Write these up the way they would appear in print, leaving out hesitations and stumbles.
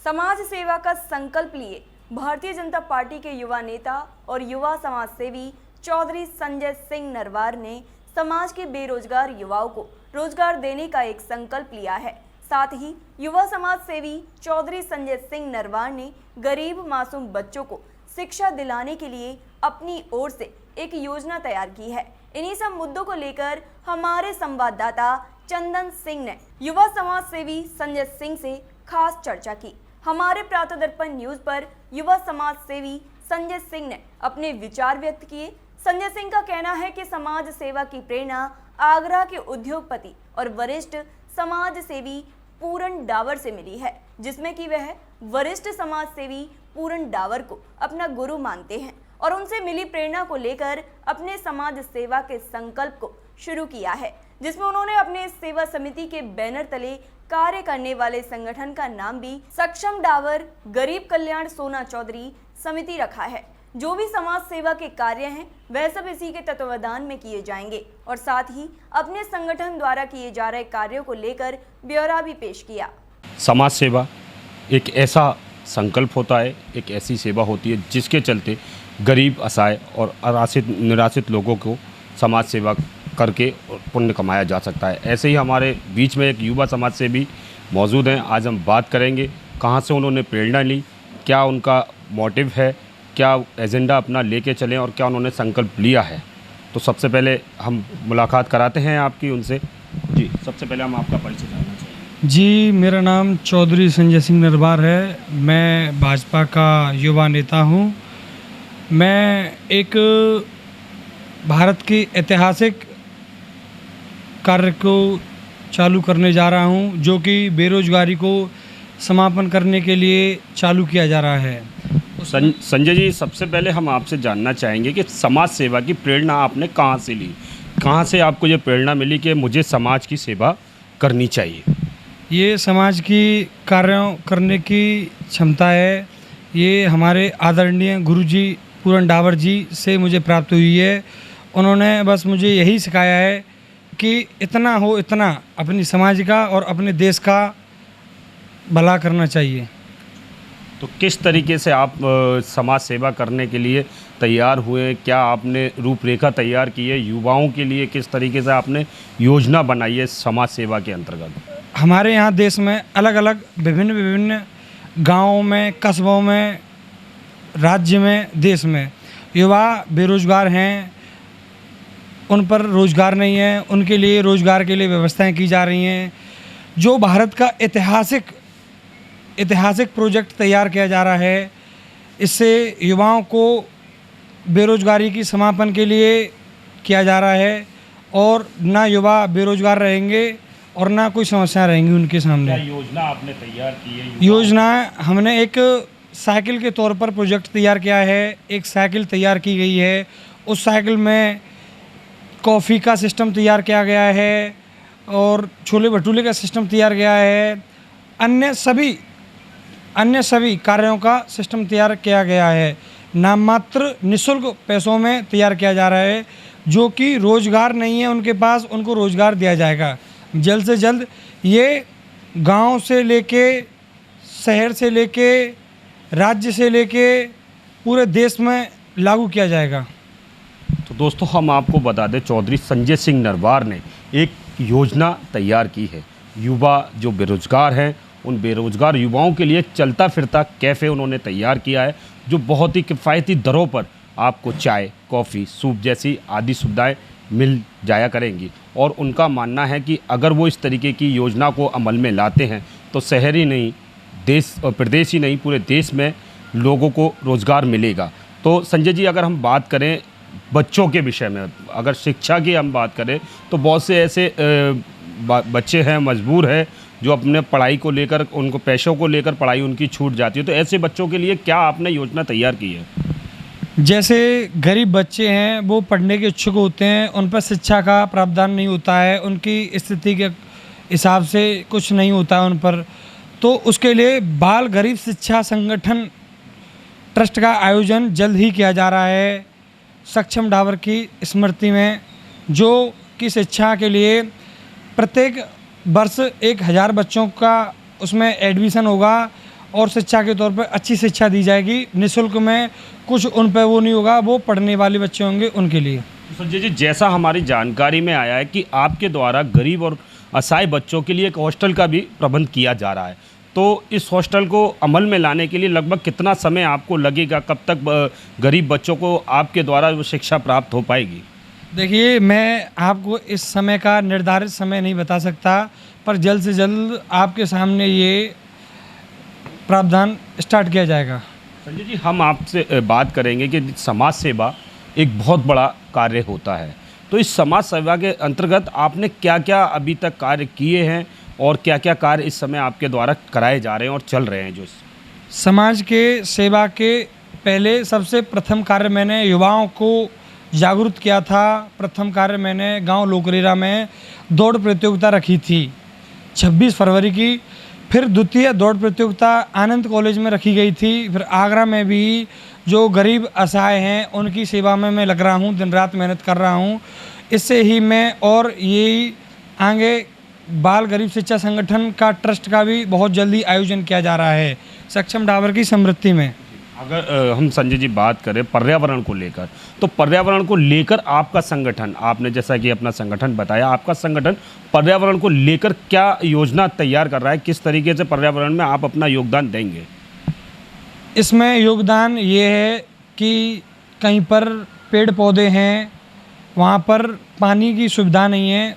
समाज सेवा का संकल्प लिए भारतीय जनता पार्टी के युवा नेता और युवा समाज सेवी चौधरी संजय सिंह नरवार ने समाज के बेरोजगार युवाओं को रोजगार देने का एक संकल्प लिया है। साथ ही युवा समाज सेवी चौधरी संजय सिंह नरवार ने गरीब मासूम बच्चों को शिक्षा दिलाने के लिए अपनी ओर से एक योजना तैयार की है। इन्हीं सब मुद्दों को लेकर हमारे संवाददाता चंदन सिंह ने युवा समाज सेवी संजय सिंह से खास चर्चा की। हमारे प्रातः दर्पण न्यूज पर युवा समाज सेवी संजय सिंह ने अपने विचार व्यक्त किए। संजय सिंह का कहना है कि समाज सेवा की प्रेरणा आगरा के उद्योगपति और वरिष्ठ समाज सेवी पूरन डावर से मिली है, जिसमें कि वह वरिष्ठ समाज सेवी पूरन डावर को अपना गुरु मानते हैं और उनसे मिली प्रेरणा को लेकर अपने समाज सेवा के संकल्प को शुरू किया है, जिसमें उन्होंने अपने सेवा समिति के बैनर तले कार्य करने वाले संगठन का नाम भी सक्षम डावर गरीब कल्याण सोना चौधरी समिति रखा है। जो भी समाज सेवा के कार्य हैं वह सब इसी के तत्वावधान में किए जाएंगे और साथ ही अपने संगठन द्वारा किए जा रहे कार्यों को लेकर ब्यौरा भी पेश किया। समाज सेवा एक ऐसा संकल्प होता है, एक ऐसी सेवा होती है जिसके चलते गरीब, असहाय और निराश्रित लोगों को समाज सेवा करके पुण्य कमाया जा सकता है। ऐसे ही हमारे बीच में एक युवा समाज से भी मौजूद हैं। आज हम बात करेंगे कहाँ से उन्होंने प्रेरणा ली, क्या उनका मोटिव है, क्या एजेंडा अपना लेके चलें और क्या उन्होंने संकल्प लिया है। तो सबसे पहले हम मुलाकात कराते हैं आपकी उनसे। जी, सबसे पहले हम आपका परिचय जानना चाहिए। जी, मेरा नाम चौधरी संजय सिंह नरवार है। मैं भाजपा का युवा नेता हूँ। मैं एक भारत की ऐतिहासिक कार्य को चालू करने जा रहा हूँ, जो कि बेरोजगारी को समापन करने के लिए चालू किया जा रहा है। संजय जी, सबसे पहले हम आपसे जानना चाहेंगे कि समाज सेवा की प्रेरणा आपने कहाँ से ली, कहाँ से आपको ये प्रेरणा मिली कि मुझे समाज की सेवा करनी चाहिए। ये समाज की कार्यों करने की क्षमता है, ये हमारे आदरणीय गुरुजी पूरन डावर जी से मुझे प्राप्त हुई है। उन्होंने बस मुझे यही सिखाया है कि इतना हो इतना अपनी समाज का और अपने देश का भला करना चाहिए। तो किस तरीके से आप समाज सेवा करने के लिए तैयार हुए, क्या आपने रूपरेखा तैयार की है युवाओं के लिए, किस तरीके से आपने योजना बनाई है समाज सेवा के अंतर्गत? हमारे यहाँ देश में अलग अलग विभिन्न गाँवों में, कस्बों में, राज्य में, देश में युवा बेरोजगार हैं, उन पर रोज़गार नहीं है, उनके लिए रोज़गार के लिए व्यवस्थाएं की जा रही हैं। जो भारत का ऐतिहासिक प्रोजेक्ट तैयार किया जा रहा है, इससे युवाओं को बेरोज़गारी की समापन के लिए किया जा रहा है और ना युवा बेरोज़गार रहेंगे और ना कोई समस्या रहेंगी उनके सामने। क्या योजना आपने तैयार की है? योजना हमने एक साइकिल के तौर पर प्रोजेक्ट तैयार किया है। एक साइकिल तैयार की गई है, उस साइकिल में कॉफ़ी का सिस्टम तैयार किया गया है और छोले भटूरे का सिस्टम तैयार किया है। अन्य सभी कार्यों का सिस्टम तैयार किया गया है। नाम मात्र निःशुल्क पैसों में तैयार किया जा रहा है। जो कि रोज़गार नहीं है उनके पास, उनको रोज़गार दिया जाएगा जल्द से जल्द। ये गांव से लेके, शहर से लेके, राज्य से लेके पूरे देश में लागू किया जाएगा। तो दोस्तों, हम आपको बता दें, चौधरी संजय सिंह नरवार ने एक योजना तैयार की है। युवा जो बेरोजगार हैं, उन बेरोजगार युवाओं के लिए चलता फिरता कैफ़े उन्होंने तैयार किया है, जो बहुत ही किफ़ायती दरों पर आपको चाय, कॉफ़ी, सूप जैसी आदि सुविधाएं मिल जाया करेंगी। और उनका मानना है कि अगर वो इस तरीके की योजना को अमल में लाते हैं तो शहर ही नहीं, देश और प्रदेश ही नहीं, पूरे देश में लोगों को रोज़गार मिलेगा। तो संजय जी, अगर हम बात करें बच्चों के विषय में, अगर शिक्षा की हम बात करें तो बहुत से ऐसे बच्चे हैं, मजबूर हैं, जो अपने पढ़ाई को लेकर, उनको पैसों को लेकर पढ़ाई उनकी छूट जाती है। तो ऐसे बच्चों के लिए क्या आपने योजना तैयार की है? जैसे गरीब बच्चे हैं, वो पढ़ने के इच्छुक होते हैं, उन पर शिक्षा का प्रावधान नहीं होता है, उनकी स्थिति के हिसाब से कुछ नहीं होता है उन पर। तो उसके लिए बाल गरीब शिक्षा संगठन ट्रस्ट का आयोजन जल्द ही किया जा रहा है, सक्षम डावर की स्मृति में, जो कि शिक्षा के लिए प्रत्येक वर्ष 1000 बच्चों का उसमें एडमिशन होगा और शिक्षा के तौर पर अच्छी शिक्षा दी जाएगी। निःशुल्क में कुछ उन पर वो नहीं होगा, वो पढ़ने वाले बच्चे होंगे उनके लिए। संजय जी, जैसा हमारी जानकारी में आया है कि आपके द्वारा गरीब और असहाय बच्चों के लिए एक हॉस्टल का भी प्रबंध किया जा रहा है, तो इस हॉस्टल को अमल में लाने के लिए लगभग कितना समय आपको लगेगा? कब तक गरीब बच्चों को आपके द्वारा वो शिक्षा प्राप्त हो पाएगी? देखिए, मैं आपको इस समय का निर्धारित समय नहीं बता सकता, पर जल्द से जल्द आपके सामने ये प्रावधान स्टार्ट किया जाएगा। संजय जी, हम आपसे बात करेंगे कि समाज सेवा एक बहुत बड़ा कार्य होता है, तो इस समाज सेवा के अंतर्गत आपने क्या क्या अभी तक कार्य किए हैं और क्या क्या कार्य इस समय आपके द्वारा कराए जा रहे हैं और चल रहे हैं? जो समाज के सेवा के पहले सबसे प्रथम कार्य मैंने युवाओं को जागरूक किया था। प्रथम कार्य मैंने गांव लोकरेरा में दौड़ प्रतियोगिता रखी थी 26 फरवरी की। फिर द्वितीय दौड़ प्रतियोगिता आनंद कॉलेज में रखी गई थी। फिर आगरा में भी जो गरीब असहाय हैं उनकी सेवा में मैं लग रहा हूँ, दिन रात मेहनत कर रहा हूँ। इससे ही मैं और यही आगे बाल गरीब शिक्षा संगठन का ट्रस्ट का भी बहुत जल्दी आयोजन किया जा रहा है सक्षम डाबर की समृद्धि में। अगर हम संजय जी बात करें पर्यावरण को लेकर, तो पर्यावरण को लेकर आपका संगठन, आपने जैसा कि अपना संगठन बताया, आपका संगठन पर्यावरण को लेकर क्या योजना तैयार कर रहा है? किस तरीके से पर्यावरण में आप अपना योगदान देंगे? इसमें योगदान ये है कि कहीं पर पेड़ पौधे हैं, वहाँ पर पानी की सुविधा नहीं है।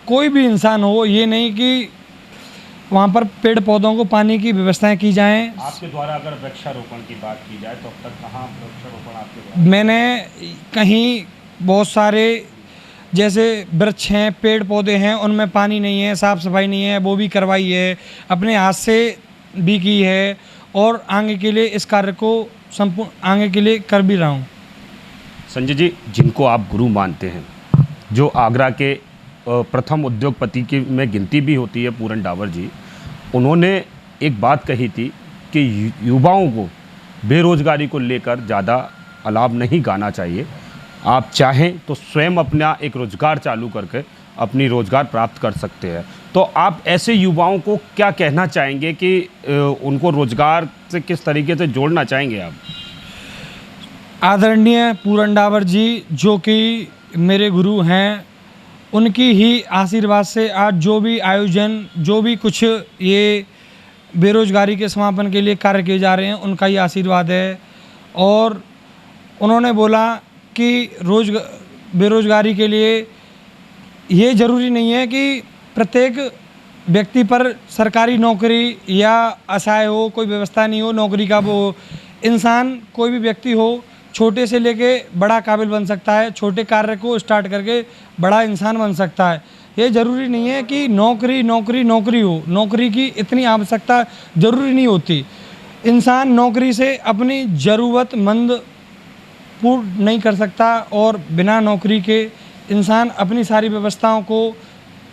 कोई भी इंसान हो, ये नहीं कि वहाँ पर पेड़ पौधों को पानी की व्यवस्थाएं की जाएं। आपके द्वारा अगर वृक्षारोपण की बात की जाए तो अब तक कहाँ वृक्षारोपण आपके द्वारा? मैंने कहीं बहुत सारे जैसे वृक्ष हैं, पेड़ पौधे हैं, उनमें पानी नहीं है, साफ़ सफाई नहीं है, वो भी करवाई है, अपने हाथ से भी की है और आगे के लिए इस कार्य को संपूर्ण आगे के लिए कर भी रहा हूँ। संजय जी, जिनको आप गुरु मानते हैं, जो आगरा के प्रथम उद्योगपति की में गिनती भी होती है पूरन डाबर जी, उन्होंने एक बात कही थी कि युवाओं को बेरोजगारी को लेकर ज़्यादा अलाव नहीं गाना चाहिए। आप चाहें तो स्वयं अपना एक रोज़गार चालू करके अपनी रोज़गार प्राप्त कर सकते हैं। तो आप ऐसे युवाओं को क्या कहना चाहेंगे कि उनको रोज़गार से किस तरीके से जोड़ना चाहेंगे आप? आदरणीय पूरन डाबर जी, जो कि मेरे गुरु हैं, उनकी ही आशीर्वाद से आज जो भी आयोजन, जो भी कुछ ये बेरोजगारी के समापन के लिए कार्य किए जा रहे हैं, उनका ही आशीर्वाद है। और उन्होंने बोला कि बेरोजगारी के लिए ये ज़रूरी नहीं है कि प्रत्येक व्यक्ति पर सरकारी नौकरी या असहाय हो, कोई व्यवस्था नहीं हो नौकरी का, वो इंसान कोई भी व्यक्ति हो, छोटे से लेके बड़ा काबिल बन सकता है। छोटे कार्य को स्टार्ट करके बड़ा इंसान बन सकता है। ये ज़रूरी नहीं है कि नौकरी नौकरी नौकरी हो, नौकरी की इतनी आवश्यकता ज़रूरी नहीं होती। इंसान नौकरी से अपनी ज़रूरतमंद पूर्ण नहीं कर सकता और बिना नौकरी के इंसान अपनी सारी व्यवस्थाओं को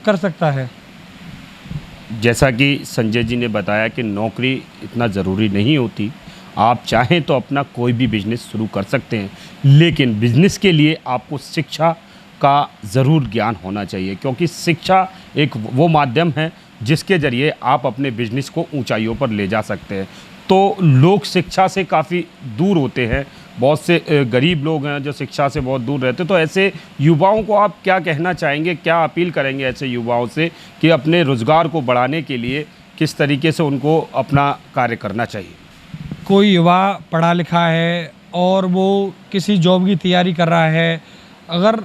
कर सकता है। जैसा कि संजय जी ने बताया कि नौकरी इतना ज़रूरी नहीं होती, आप चाहें तो अपना कोई भी बिजनेस शुरू कर सकते हैं, लेकिन बिजनेस के लिए आपको शिक्षा का ज़रूर ज्ञान होना चाहिए, क्योंकि शिक्षा एक वो माध्यम है जिसके ज़रिए आप अपने बिजनेस को ऊंचाइयों पर ले जा सकते हैं। तो लोग शिक्षा से काफ़ी दूर होते हैं, बहुत से गरीब लोग हैं जो शिक्षा से बहुत दूर रहते हैं। तो ऐसे युवाओं को आप क्या कहना चाहेंगे, क्या अपील करेंगे ऐसे युवाओं से कि अपने रोज़गार को बढ़ाने के लिए किस तरीके से उनको अपना कार्य करना चाहिए? कोई युवा पढ़ा लिखा है और वो किसी जॉब की तैयारी कर रहा है, अगर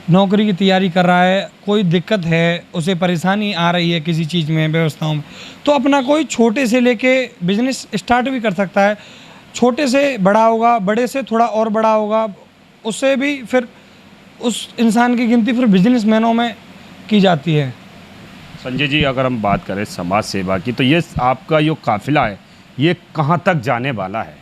नौकरी की तैयारी कर रहा है, कोई दिक्कत है, उसे परेशानी आ रही है किसी चीज़ में, व्यवस्थाओं में, तो अपना कोई छोटे से लेके बिजनेस स्टार्ट भी कर सकता है। छोटे से बड़ा होगा, बड़े से थोड़ा और बड़ा होगा, उससे भी फिर उस इंसान की गिनती फिर बिजनेसमैनों में की जाती है। संजय जी, अगर हम बात करें समाज सेवा की, तो ये आपका जो काफिला है ये कहाँ तक जाने वाला है?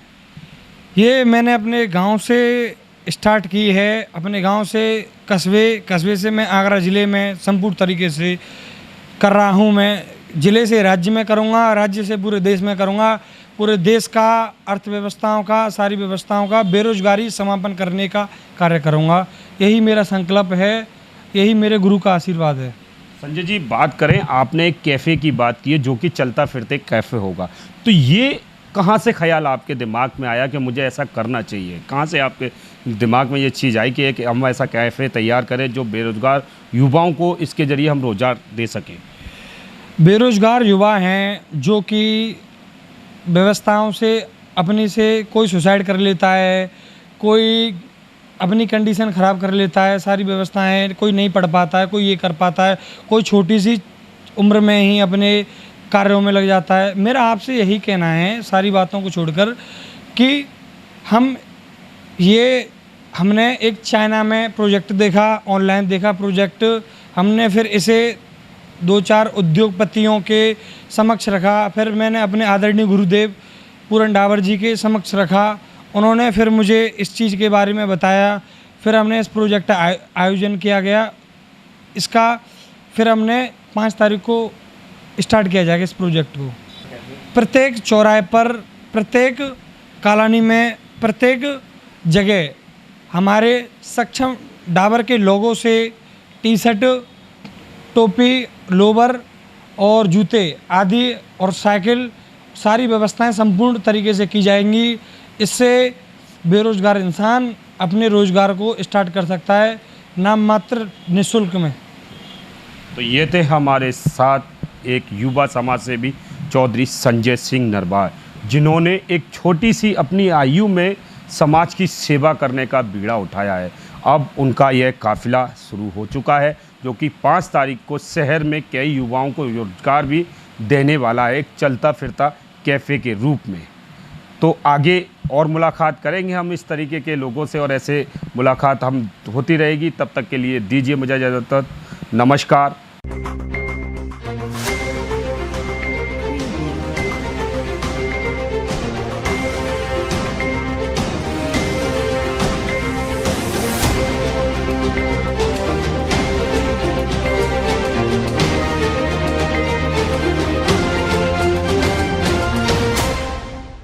ये मैंने अपने गांव से स्टार्ट की है, अपने गांव से कस्बे से मैं आगरा ज़िले में संपूर्ण तरीके से कर रहा हूं। मैं ज़िले से राज्य में करूंगा, राज्य से पूरे देश में करूंगा। पूरे देश का अर्थव्यवस्थाओं का, सारी व्यवस्थाओं का बेरोजगारी समापन करने का कार्य करूंगा। यही मेरा संकल्प है, यही मेरे गुरु का आशीर्वाद है। संजय जी, बात करें, आपने एक कैफ़े की बात की है जो कि चलता फिरते कैफ़े होगा, तो ये कहाँ से ख्याल आपके दिमाग में आया कि मुझे ऐसा करना चाहिए? कहाँ से आपके दिमाग में ये चीज़ आई कि हम ऐसा कैफ़े तैयार करें जो बेरोज़गार युवाओं को इसके ज़रिए हम रोज़गार दे सकें? बेरोज़गार युवा हैं जो कि व्यवस्थाओं से अपनी से कोई सुसाइड कर लेता है, कोई अपनी कंडीशन ख़राब कर लेता है, सारी व्यवस्थाएं, कोई नहीं पढ़ पाता है, कोई ये कर पाता है, कोई छोटी सी उम्र में ही अपने कार्यों में लग जाता है। मेरा आपसे यही कहना है, सारी बातों को छोड़कर, कि हमने एक चाइना में प्रोजेक्ट देखा, ऑनलाइन देखा प्रोजेक्ट, हमने फिर इसे 2-4 उद्योगपतियों के समक्ष रखा, फिर मैंने अपने आदरणीय गुरुदेव पूरन डावर जी के समक्ष रखा, उन्होंने फिर मुझे इस चीज़ के बारे में बताया, फिर हमने इस प्रोजेक्ट आयोजन किया गया। इसका फिर हमने 5 तारीख को स्टार्ट किया जाएगा इस प्रोजेक्ट को। प्रत्येक चौराहे पर, प्रत्येक कॉलोनी में, प्रत्येक जगह हमारे सक्षम डाबर के लोगों से टी शर्ट, टोपी, लोवर और जूते आदि और साइकिल, सारी व्यवस्थाएं संपूर्ण तरीके से की जाएंगी। इससे बेरोज़गार इंसान अपने रोज़गार को स्टार्ट कर सकता है, नाम मात्र निःशुल्क में। तो ये थे हमारे साथ एक युवा समाज सेवी चौधरी संजय सिंह नरवार, जिन्होंने एक छोटी सी अपनी आयु में समाज की सेवा करने का बीड़ा उठाया है। अब उनका यह काफ़िला शुरू हो चुका है जो कि 5 तारीख को शहर में कई युवाओं को रोजगार भी देने वाला है, एक चलता फिरता कैफ़े के रूप में। तो आगे और मुलाकात करेंगे हम इस तरीके के लोगों से, और ऐसे मुलाकात हम होती रहेगी। तब तक के लिए दीजिए मुझे इजाज़त। नमस्कार।